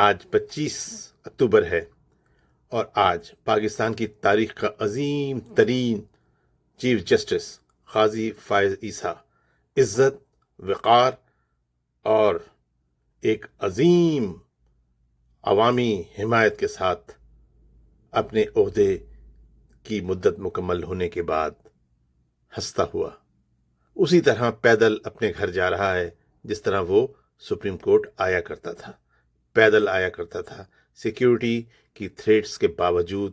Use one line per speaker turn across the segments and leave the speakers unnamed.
آج 25 اکتوبر ہے اور آج پاکستان کی تاریخ کا عظیم ترین چیف جسٹس قاضی فائز عیسیٰ عزت، وقار اور ایک عظیم عوامی حمایت کے ساتھ اپنے عہدے کی مدت مکمل ہونے کے بعد ہنستا ہوا اسی طرح پیدل اپنے گھر جا رہا ہے جس طرح وہ سپریم کورٹ آیا کرتا تھا، پیدل آیا کرتا تھا، سیکیورٹی کی تھریٹس کے باوجود۔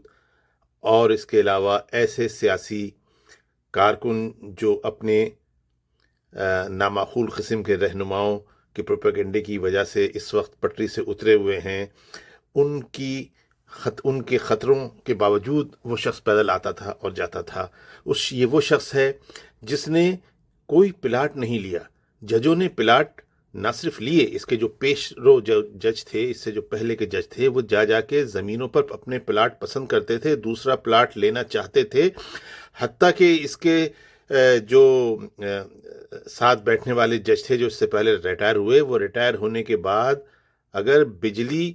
اور اس کے علاوہ ایسے سیاسی کارکن جو اپنے نامعقول قسم کے رہنماؤں کے پروپیگنڈے کی وجہ سے اس وقت پٹری سے اترے ہوئے ہیں، ان کے خطروں کے باوجود وہ شخص پیدل آتا تھا اور جاتا تھا۔ یہ وہ شخص ہے جس نے کوئی پلاٹ نہیں لیا۔ ججوں نے پلاٹ نہ صرف لیے، اس کے جو پیش رو جج تھے، اس سے جو پہلے کے جج تھے، وہ جا کے زمینوں پر اپنے پلاٹ پسند کرتے تھے، دوسرا پلاٹ لینا چاہتے تھے، حتیٰ کہ اس کے جو ساتھ بیٹھنے والے جج تھے جو اس سے پہلے ریٹائر ہوئے، وہ ریٹائر ہونے کے بعد اگر بجلی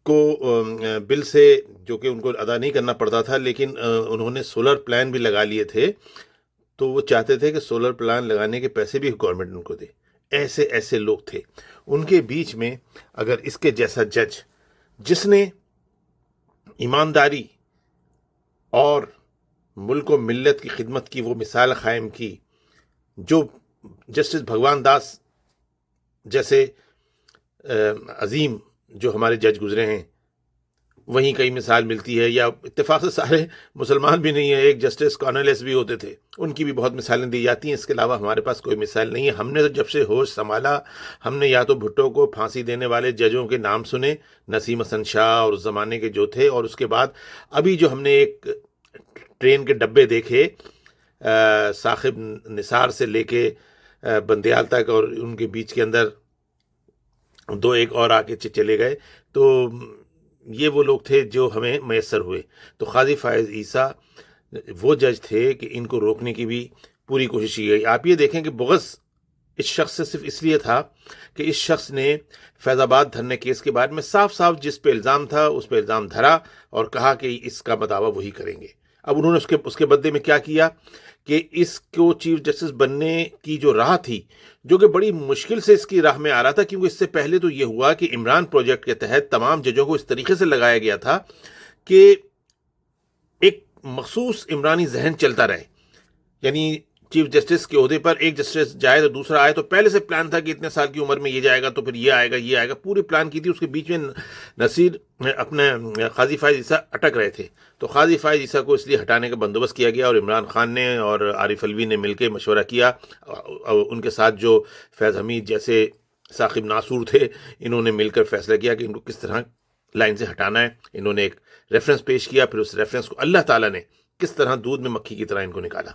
کو بل سے جو کہ ان کو ادا نہیں کرنا پڑتا تھا، لیکن انہوں نے سولر پلان بھی لگا لیے تھے، تو وہ چاہتے تھے کہ سولر پلان لگانے کے پیسے بھی گورنمنٹ ان کو دے۔ ایسے لوگ تھے۔ ان کے بیچ میں اگر اس کے جیسا جج جس نے ایمانداری اور ملک و ملت کی خدمت کی وہ مثال قائم کی، جو جسٹس بھگوان داس جیسے عظیم جو ہمارے جج گزرے ہیں، وہیں کئی مثال ملتی ہے، یا اتفاق سے سارے مسلمان بھی نہیں ہیں، ایک جسٹس کارنلیس بھی ہوتے تھے، ان کی بھی بہت مثالیں دی جاتی ہیں۔ اس کے علاوہ ہمارے پاس کوئی مثال نہیں ہے۔ ہم نے تو جب سے ہوش سنبھالا، ہم نے یا تو بھٹو کو پھانسی دینے والے ججوں کے نام سنے، نسیم حسن شاہ اور اس زمانے کے جو تھے، اور اس کے بعد ابھی جو ہم نے ایک ٹرین کے ڈبے دیکھے ثاقب نثار سے لے کے بندیال تک، اور ان کے بیچ کے اندر دو ایک اور آ کے چلے گئے، تو یہ وہ لوگ تھے جو ہمیں میسر ہوئے۔ تو قاضی فائز عیسیٰ وہ جج تھے کہ ان کو روکنے کی بھی پوری کوشش کی گئی۔ آپ یہ دیکھیں کہ بغض اس شخص سے صرف اس لیے تھا کہ اس شخص نے فیض آباد دھرنے کیس کے بارے میں صاف جس پہ الزام تھا اس پہ الزام دھرا اور کہا کہ اس کا مداوع وہی کریں گے۔ اب انہوں نے اس کے بدلے میں کیا کیا کہ اس کو چیف جسٹس بننے کی جو راہ تھی، جو کہ بڑی مشکل سے اس کی راہ میں آ رہا تھا، کیونکہ اس سے پہلے تو یہ ہوا کہ عمران پروجیکٹ کے تحت تمام ججوں کو اس طریقے سے لگایا گیا تھا کہ ایک مخصوص عمرانی ذہن چلتا رہے، یعنی چیف جسٹس کے عہدے پر ایک جسٹس جائے تو دوسرا آئے، تو پہلے سے پلان تھا کہ اتنے سال کی عمر میں یہ جائے گا تو پھر یہ آئے گا، پوری پلان کی تھی۔ اس کے بیچ میں نصیر اپنے قاضی فائز عیسیٰ اٹک رہے تھے، تو قاضی فائز عیسیٰ کو اس لیے ہٹانے کا بندوبست کیا گیا، اور عمران خان نے اور عارف الوی نے مل کے مشورہ کیا، ان کے ساتھ جو فیض حمید جیسے ثاقب ناصور تھے، انہوں نے مل کر فیصلہ کیا کہ ان کو کس طرح لائن سے ہٹانا ہے۔ انہوں نے ایک ریفرنس پیش کیا، پھر اس ریفرنس کو اللہ تعالیٰ نے کس طرح دودھ میں مکھی کی طرح ان کو نکالا،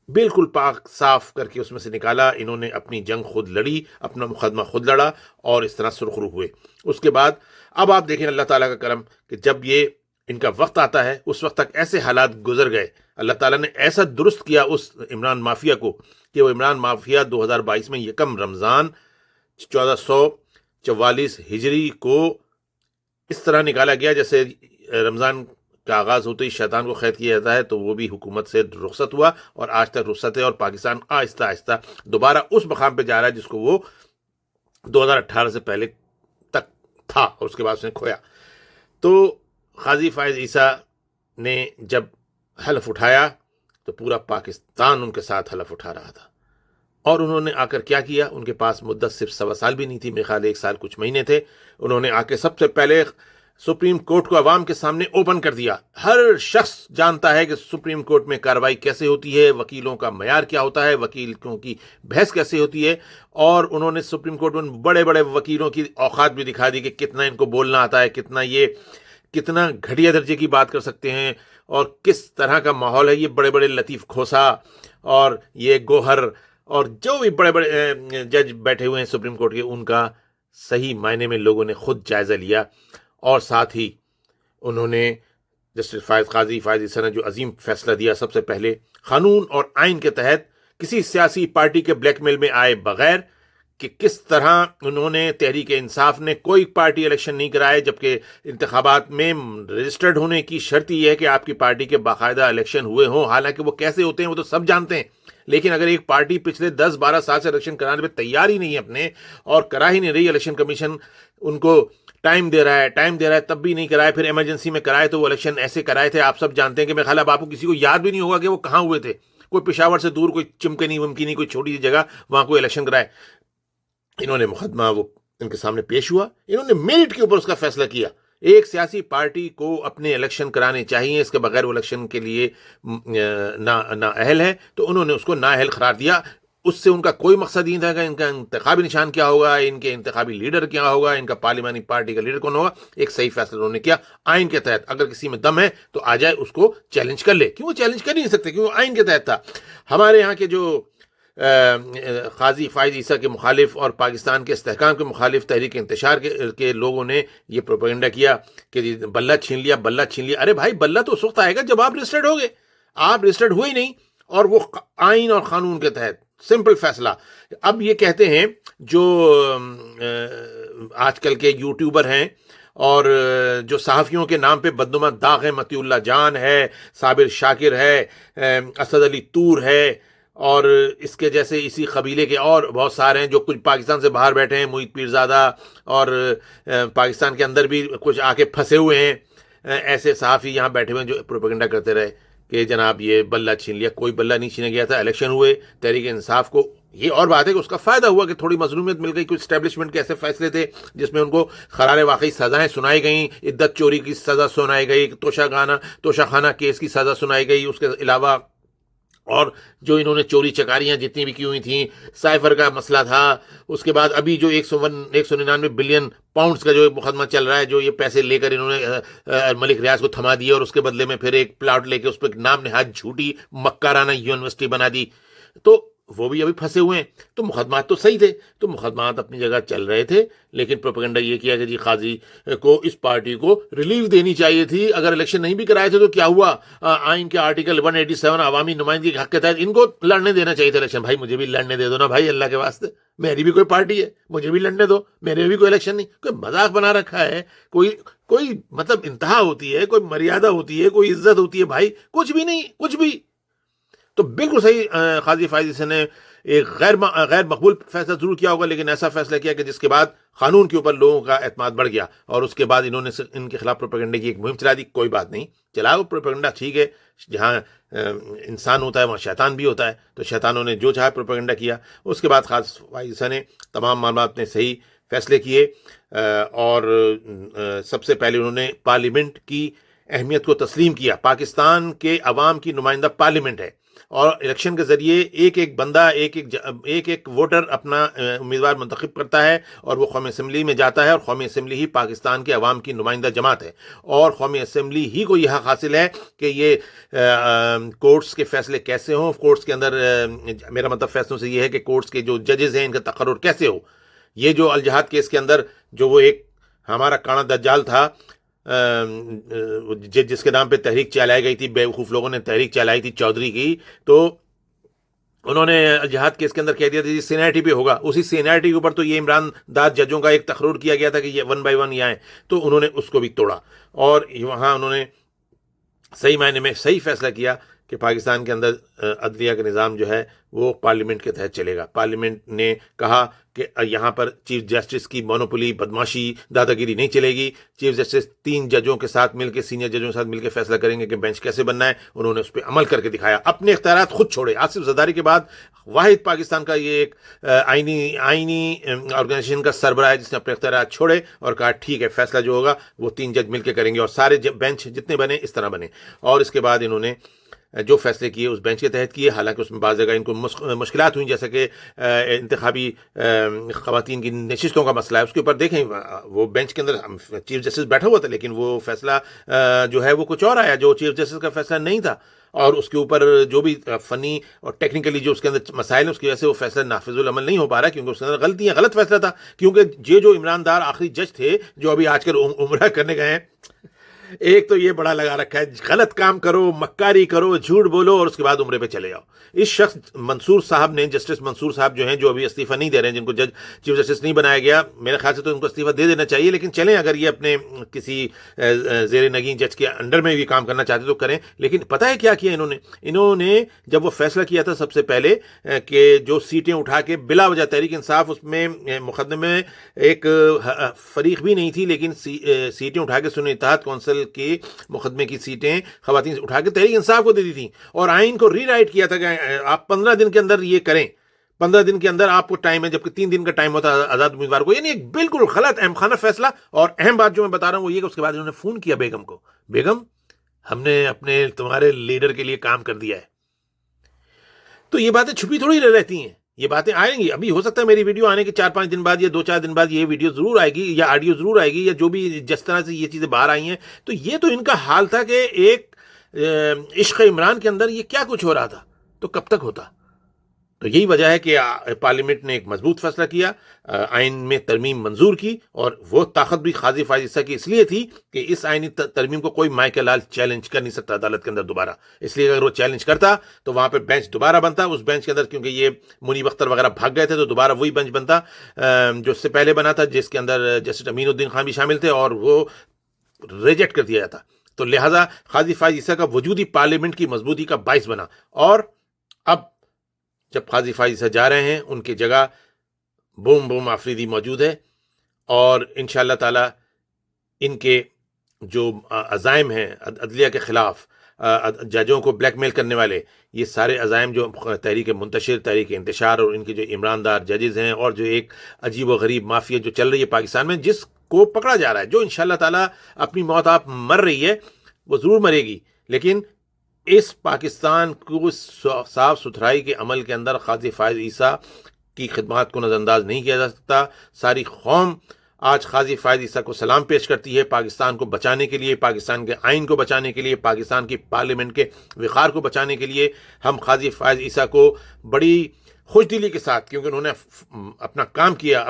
بالکل پاک صاف کر کے اس میں سے نکالا۔ انہوں نے اپنی جنگ خود لڑی، اپنا مقدمہ خود لڑا، اور اس طرح سرخرو ہوئے۔ اس کے بعد اب آپ دیکھیں اللہ تعالیٰ کا کرم کہ جب یہ ان کا وقت آتا ہے، اس وقت تک ایسے حالات گزر گئے، اللہ تعالیٰ نے ایسا درست کیا اس عمران مافیا کو کہ وہ عمران مافیا 2022 میں 1 رمضان 1444 ہجری کو اس طرح نکالا گیا جیسے رمضان کا آغاز ہوتے ہی شیطان کو قید کیا جاتا ہے، تو وہ بھی حکومت سے رخصت ہوا، اور آج تک رخصت ہے، اور پاکستان آہستہ دوبارہ اس مقام پہ جا رہا ہے جس کو وہ 2018 سے پہلے تک تھا، اور اس کے بعد اس نے کھویا۔ تو قاضی فائز عیسیٰ نے جب حلف اٹھایا تو پورا پاکستان ان کے ساتھ حلف اٹھا رہا تھا، اور انہوں نے آ کر کیا کیا؟ ان کے پاس مدت صرف 1.25 سال بھی نہیں تھی، میرے خیال 1 سال کچھ مہینے تھے۔ انہوں نے آ کے سب سے پہلے سپریم کورٹ کو عوام کے سامنے اوپن کر دیا۔ ہر شخص جانتا ہے کہ سپریم کورٹ میں کارروائی کیسے ہوتی ہے، وکیلوں کا معیار کیا ہوتا ہے، وکیلوں کی بحث کیسے ہوتی ہے، اور انہوں نے سپریم کورٹ میں بڑے وکیلوں کی اوقات بھی دکھا دی کہ کتنا ان کو بولنا آتا ہے، کتنا گھٹیا درجے کی بات کر سکتے ہیں، اور کس طرح کا ماحول ہے۔ یہ بڑے لطیف کھوسا اور یہ گوہر اور جو بھی بڑے جج بیٹھے ہوئے ہیں سپریم کورٹ کے، ان کا صحیح معنی میں لوگوں نے خود جائزہ لیا، اور ساتھ ہی انہوں نے جسٹس قاضی فائز عیسیٰ نے جو عظیم فیصلہ دیا، سب سے پہلے قانون اور آئین کے تحت کسی سیاسی پارٹی کے بلیک میل میں آئے بغیر کہ کس طرح انہوں نے تحریک انصاف نے کوئی پارٹی الیکشن نہیں کرائے، جبکہ انتخابات میں رجسٹرڈ ہونے کی شرط یہ ہے کہ آپ کی پارٹی کے باقاعدہ الیکشن ہوئے ہوں. حالانکہ وہ کیسے ہوتے ہیں وہ تو سب جانتے ہیں، لیکن اگر ایک پارٹی پچھلے 10-12 سال سے الیکشن کرانے پہ تیار ہی نہیں ہے اپنے، اور کرا ہی نہیں رہی، الیکشن کمیشن ان کو ٹائم دے رہا ہے تب بھی نہیں کرائے، پھر ایمرجنسی میں کرائے تو وہ الیکشن ایسے کرائے تھے. آپ سب جانتے ہیں کہ میرے خیال آپ کو کسی کو یاد بھی نہیں ہوگا کہ وہ کہاں ہوئے تھے. کوئی پشاور سے دور، کوئی چمکنی ومکنی، کوئی چھوٹی سی جگہ، وہاں کوئی الیکشن کرائے. انہوں نے مقدمہ وہ ان کے سامنے پیش ہوا، انہوں نے میرٹ کے اوپر اس کا فیصلہ کیا. ایک سیاسی پارٹی کو اپنے الیکشن کرانے چاہیے، اس کے بغیر وہ الیکشن کے لیے نا اہل ہے، تو انہوں نے اس کو نااہل قرار دیا. اس سے ان کا کوئی مقصد نہیں تھا کہ ان کا انتخابی نشان کیا ہوگا، ان کے انتخابی لیڈر کیا ہوگا، ان کا پارلیمانی پارٹی کا لیڈر کون ہوگا. ایک صحیح فیصلہ انہوں نے کیا آئین کے تحت. اگر کسی میں دم ہے تو آ جائے، اس کو چیلنج کر لے. کیوں وہ چیلنج کر نہیں سکتے؟ کیوں آئین کے تحت تھا. ہمارے یہاں کے جو قاضی فائز عیسیٰ کے مخالف اور پاکستان کے استحکام کے مخالف تحریک انتشار کے لوگوں نے یہ پروپیگنڈا کیا کہ بلہ چھین لیا. ارے بھائی، بلہ تو اس وقت آئے گا جب آپ رجسٹرڈ ہوگے. آپ رجسٹرڈ ہوئے ہی نہیں، اور وہ آئین اور قانون کے تحت سمپل فیصلہ. اب یہ کہتے ہیں جو آج کل کے یوٹیوبر ہیں اور جو صحافیوں کے نام پہ بدنما داغ ہے، متی اللہ جان ہے، صابر شاکر ہے، اسد علی طور ہے، اور اس کے جیسے اسی قبیلے کے اور بہت سارے ہیں جو کچھ پاکستان سے باہر بیٹھے ہیں، محیط پیرزادہ، اور پاکستان کے اندر بھی کچھ آ کے پھنسے ہوئے ہیں. ایسے صحافی یہاں بیٹھے ہوئے ہیں جو پروپیگنڈا کرتے رہے کہ جناب یہ بلہ چھین لیا. کوئی بلہ نہیں چھینا گیا تھا. الیکشن ہوئے، تحریک انصاف کو یہ اور بات ہے کہ اس کا فائدہ ہوا کہ تھوڑی مظلومیت مل گئی. کچھ اسٹیبلشمنٹ کے ایسے فیصلے تھے جس میں ان کو قرار واقعی سزائیں سنائی گئیں، عدت چوری کی سزا سنائی گئی، توشہ خانہ کیس کی سزا سنائی گئی. اس کے علاوہ اور جو انہوں نے چوری چکاریاں جتنی بھی کی ہوئی تھیں، سائفر کا مسئلہ تھا. اس کے بعد ابھی جو 199 بلین پاؤنڈز کا جو مقدمہ چل رہا ہے، جو یہ پیسے لے کر انہوں نے ملک ریاض کو تھما دیا اور اس کے بدلے میں پھر ایک پلاٹ لے کے اس پہ نام نہاد جھوٹی مکارانہ یونیورسٹی بنا دی، تو وہ بھی ابھی پھنسے ہوئے ہیں. تو مقدمات تو صحیح تھے، تو مقدمات اپنی جگہ چل رہے تھے، لیکن پروپیگنڈا یہ کیا کہ جی قاضی کو اس پارٹی کو ریلیف دینی چاہیے تھی. اگر الیکشن نہیں بھی کرائے تھے تو کیا ہوا؟ آئین کے آرٹیکل 187 عوامی نمائندگی کے حق کے تحت ان کو لڑنے دینا چاہیے تھا الیکشن. بھائی مجھے بھی لڑنے دے دو نا بھائی، اللہ کے واسطے. میری بھی کوئی پارٹی ہے، مجھے بھی لڑنے دو. میرے بھی کوئی الیکشن نہیں. کوئی مذاق بنا رکھا ہے، کوئی مطلب انتہا ہوتی ہے، کوئی مریادہ ہوتی ہے، کوئی عزت ہوتی ہے. بھائی کچھ بھی نہیں، کچھ بھی. تو بالکل صحیح قاضی فائز عیسیٰ نے ایک غیر مقبول فیصلہ ضرور کیا ہوگا، لیکن ایسا فیصلہ کیا کہ جس کے بعد قانون کے اوپر لوگوں کا اعتماد بڑھ گیا، اور اس کے بعد انہوں نے ان کے خلاف پروپیگنڈے کی ایک مہم چلا دی. کوئی بات نہیں، چلاؤ پروپیگنڈا، ٹھیک ہے. جہاں انسان ہوتا ہے وہاں شیطان بھی ہوتا ہے، تو شیطانوں نے جو چاہا پروپیگنڈا کیا. اس کے بعد قاضی فائز عیسیٰ نے تمام معاملات میں صحیح فیصلے کیے، اور سب سے پہلے انہوں نے پارلیمنٹ کی اہمیت کو تسلیم کیا. پاکستان کے عوام کی نمائندہ پارلیمنٹ ہے، اور الیکشن کے ذریعے ایک ایک بندہ، ایک ووٹر اپنا امیدوار منتخب کرتا ہے، اور وہ قومی اسمبلی میں جاتا ہے، اور قومی اسمبلی ہی پاکستان کے عوام کی نمائندہ جماعت ہے. اور قومی اسمبلی ہی کو یہ حق حاصل ہے کہ یہ کورٹس کے فیصلے کیسے ہوں. کورٹس کے اندر میرا مطلب فیصلوں سے یہ ہے کہ کورٹس کے جو ججز ہیں ان کا تقرر کیسے ہو. یہ جو الجہاد کیس کے اندر جو وہ ایک ہمارا کانا دجال تھا جس کے نام پہ تحریک چلائی گئی تھی، بیوقوف لوگوں نے تحریک چلائی تھی چودھری کی، تو انہوں نے الجہاد کیس کے اندر کہہ دیا تھا سینیٹی پہ ہوگا. اسی سینیٹی کے اوپر تو یہ عمران دار ججوں کا ایک تقرر کیا گیا تھا کہ یہ 1 بائی 1 یہ آئیں، تو انہوں نے اس کو بھی توڑا. اور وہاں انہوں نے صحیح معنی میں صحیح فیصلہ کیا کہ پاکستان کے اندر عدلیہ کا نظام جو ہے وہ پارلیمنٹ کے تحت چلے گا. پارلیمنٹ نے کہا کہ یہاں پر چیف جسٹس کی مونوپولی، بدماشی، دادا گیری نہیں چلے گی. چیف جسٹس 3 ججوں کے ساتھ مل کے، سینئر ججوں کے ساتھ مل کے فیصلہ کریں گے کہ بینچ کیسے بننا ہے. انہوں نے اس پہ عمل کر کے دکھایا، اپنے اختیارات خود چھوڑے. آصف زرداری کے بعد واحد پاکستان کا یہ ایک آئینی آرگنائزیشن کا سربراہ ہے جس نے اپنے اختیارات چھوڑے اور کہا ٹھیک ہے، فیصلہ جو ہوگا وہ 3 جج مل کے کریں گے، اور سارے بینچ جتنے بنے اس طرح بنے. اور اس کے بعد انہوں نے جو فیصلے کیے اس بینچ کے تحت کیے. حالانکہ اس میں بعض جگہ ان کو مشکلات ہوئیں، جیسے کہ انتخابی خواتین کی نشستوں کا مسئلہ ہے. اس کے اوپر دیکھیں وہ بینچ کے اندر چیف جسٹس بیٹھا ہوا تھا، لیکن وہ فیصلہ جو ہے وہ کچھ اور آیا جو چیف جسٹس کا فیصلہ نہیں تھا. اور اس کے اوپر جو بھی فنی اور ٹیکنیکلی جو اس کے اندر مسائل ہیں اس کی وجہ سے وہ فیصلہ نافذ العمل نہیں ہو پا رہا، کیونکہ اس کے اندر غلطیاں، غلط فیصلہ تھا. کیونکہ یہ جو عمران دار آخری جج تھے جو ابھی آج کل عمرہ کرنے گئے ہیں، ایک تو یہ بڑا لگا رکھا ہے غلط کام کرو، مکاری کرو، جھوٹ بولو اور اس کے بعد عمرے پہ چلے جاؤ. اس شخص منصور صاحب نے، جسٹس منصور صاحب جو ہیں، جو ابھی استعفیٰ نہیں دے رہے ہیں، جن کو جج چیف جسٹس نہیں بنایا گیا، میرے خیال سے تو ان کو استعفیٰ دے دینا چاہیے. لیکن چلیں، اگر یہ اپنے کسی زیر نگین جج کے انڈر میں بھی کام کرنا چاہتے تو کریں. لیکن پتہ ہے کیا کیا انہوں نے جب وہ فیصلہ کیا تھا سب سے پہلے کہ جو سیٹیں اٹھا کے بلا وجہ تحریک انصاف، اس میں مقدمے میں ایک فریق بھی نہیں تھی، لیکن سیٹیں اٹھا کے سنی اتحاد کونسل کے مقدمے کی سیٹیں خواتین اٹھا کے تحریک انصاف کو دے دی تھیں، اور آئین کو ری رائٹ کیا تھا کہ آپ 15 دن کے اندر یہ کریں. 15 دن کے اندر آپ کو ٹائم ہے، جبکہ 3 دن کا ٹائم ہوتا ہے آزاد امیدوار کو. یعنی ایک بالکل غلط اہم خانہ فیصلہ. اور اہم بات جو میں بتا رہا ہوں وہ یہ کہ اس کے بعد انہوں نے فون کیا بیگم کو، بیگم ہم نے اپنے تمہارے لیڈر کے لیے کام کر دیا ہے. تو یہ باتیں چھپی تھوڑی رہتی ہیں، یہ باتیں آئیں گی. ابھی ہو سکتا ہے میری ویڈیو آنے کے 4-5 دن بعد یا 2-4 دن بعد یہ ویڈیو ضرور آئے گی یا آڈیو ضرور آئے گی، یا جو بھی جس طرح سے یہ چیزیں باہر آئی ہیں. تو یہ تو ان کا حال تھا کہ ایک عشق عمران کے اندر یہ کیا کچھ ہو رہا تھا، تو کب تک ہوتا. تو یہی وجہ ہے کہ پارلیمنٹ نے ایک مضبوط فیصلہ کیا، آئین میں ترمیم منظور کی. اور وہ طاقت بھی قاضی فائز عیسیٰ کی اس لیے تھی کہ اس آئینی ترمیم کو کوئی مائی کا لال چیلنج کر نہیں سکتا عدالت کے اندر دوبارہ. اس لیے اگر وہ چیلنج کرتا تو وہاں پہ بینچ دوبارہ بنتا. اس بینچ کے اندر کیونکہ یہ منیب اختر وغیرہ بھاگ گئے تھے، تو دوبارہ وہی بینچ بنتا جو اس سے پہلے بنا تھا، جس کے اندر جسٹس امین الدین خان بھی شامل تھے، اور وہ ریجیکٹ کر دیا جاتا. تو لہٰذا قاضی فائز عیسیٰ کا وجود ہی پارلیمنٹ کی مضبوطی کا باعث بنا. اور اب جب قاضی فائز عیسیٰ جا رہے ہیں، ان کی جگہ بوم آفریدی موجود ہے، اور انشاءاللہ تعالی ان کے جو عزائم ہیں عدلیہ کے خلاف، ججوں کو بلیک میل کرنے والے، یہ سارے عزائم جو تحریک منتشر، تحریک انتشار، اور ان کے جو عمراندار ججز ہیں، اور جو ایک عجیب و غریب مافیا جو چل رہی ہے پاکستان میں، جس کو پکڑا جا رہا ہے، جو انشاءاللہ تعالی اپنی موت آپ مر رہی ہے، وہ ضرور مرے گی. لیکن اس پاکستان کو صاف ستھرائی کے عمل کے اندر قاضی فائز عیسیٰ کی خدمات کو نظر انداز نہیں کیا جا سکتا. ساری قوم آج قاضی فائز عیسیٰ کو سلام پیش کرتی ہے، پاکستان کو بچانے کے لیے، پاکستان کے آئین کو بچانے کے لیے، پاکستان کی پارلیمنٹ کے وقار کو بچانے کے لیے. ہم قاضی فائز عیسیٰ کو بڑی خوش دلی کے ساتھ، کیونکہ انہوں نے اپنا کام کیا،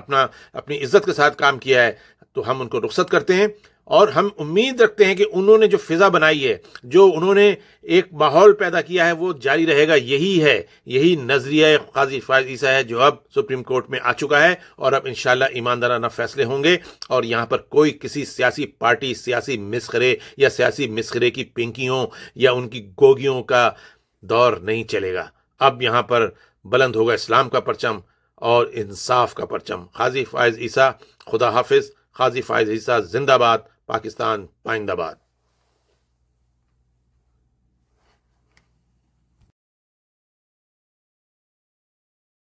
اپنی عزت کے ساتھ کام کیا ہے، تو ہم ان کو رخصت کرتے ہیں. اور ہم امید رکھتے ہیں کہ انہوں نے جو فضا بنائی ہے، جو انہوں نے ایک ماحول پیدا کیا ہے، وہ جاری رہے گا. یہی نظریہ قاضی فائز عیسیٰ ہے جو اب سپریم کورٹ میں آ چکا ہے، اور اب انشاءاللہ ایماندارانہ فیصلے ہوں گے. اور یہاں پر کوئی کسی سیاسی پارٹی، سیاسی مسخرے یا سیاسی مسخرے کی پنکیوں یا ان کی گوگیوں کا دور نہیں چلے گا. اب یہاں پر بلند ہوگا اسلام کا پرچم اور انصاف کا پرچم. قاضی فائز عیسیٰ خدا حافظ. قاضی فائز عیسیٰ زندہ باد. پاکستان پائندہ باد.